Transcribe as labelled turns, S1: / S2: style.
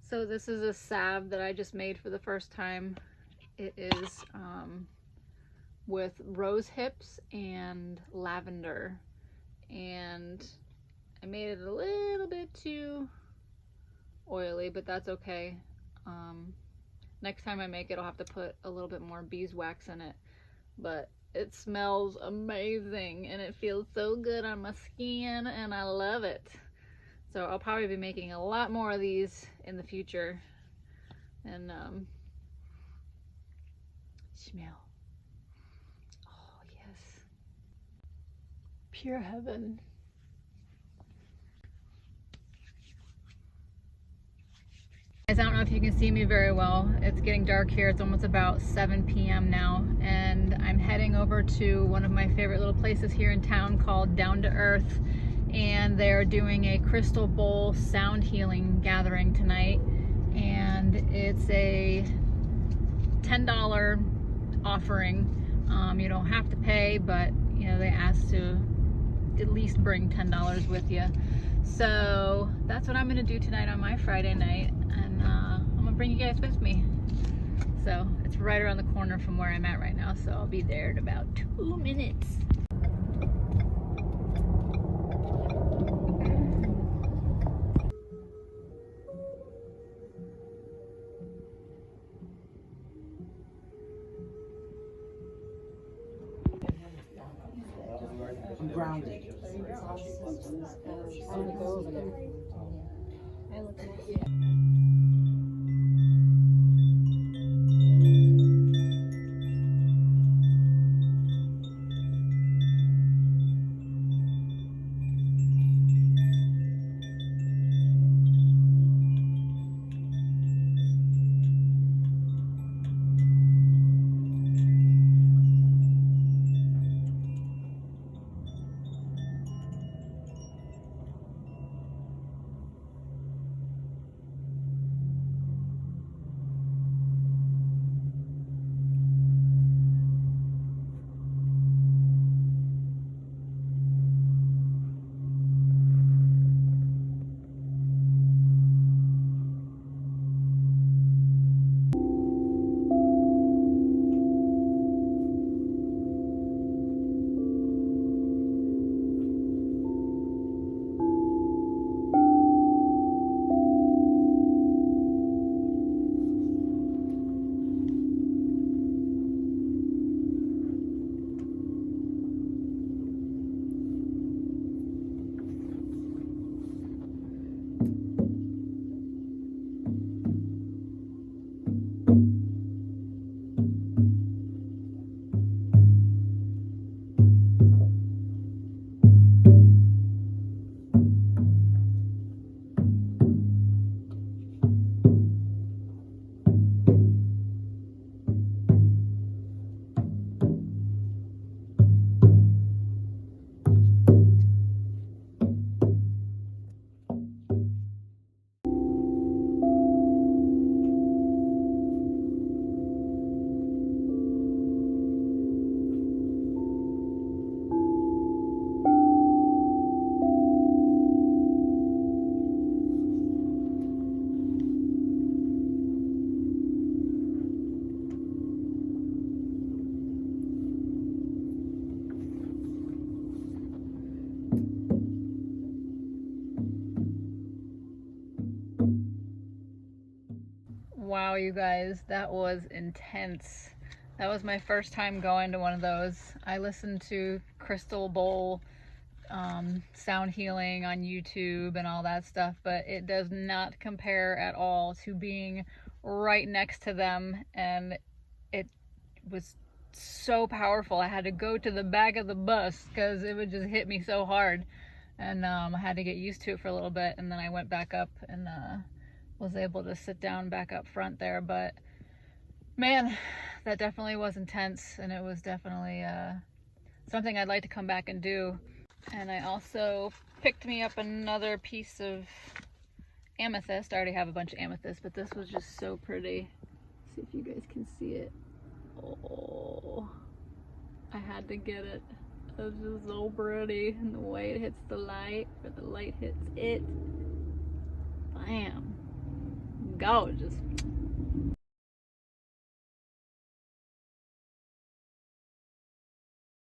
S1: So this is a salve that I just made for the first time. It is with Rosehips and Lavender, and I made it a little bit too oily, but that's okay. Next time I make it, I'll have to put a little bit more beeswax in it, but it smells amazing and it feels so good on my skin and I love it. So I'll probably be making a lot more of these in the future. And smell. Oh yes. Pure heaven. Guys, I don't know if you can see me very well. It's getting dark here. It's almost about 7 p.m. now, and I'm heading over to one of my favorite little places here in town called Down to Earth, and they're doing a crystal bowl sound healing gathering tonight, and it's a $10 offering. You don't have to pay, but you know, they ask to at least bring $10 with you. So that's what I'm gonna do tonight on my Friday night, and I'm gonna bring you guys with me. So it's right around the corner from where I'm at right now, so I'll be there in about 2 minutes.
S2: I'm grounded.
S1: Wow, you guys, that was intense. That was my first time going to one of those. I listened to Crystal Bowl sound healing on YouTube and all that stuff, but it does not compare at all to being right next to them, and it was so powerful. I had to go to the back of the bus because it would just hit me so hard. and I had to get used to it for a little bit, and then I went back up and was able to sit down back up front there. But man, that definitely was intense, and it was definitely something I'd like to come back and do. And I also picked me up another piece of amethyst. I already have a bunch of amethyst, but this was just so pretty. See if you guys can see it. Oh, I had to get it. It was just so pretty, and the way it hits the light, or the light hits it. Bam. Gorgeous.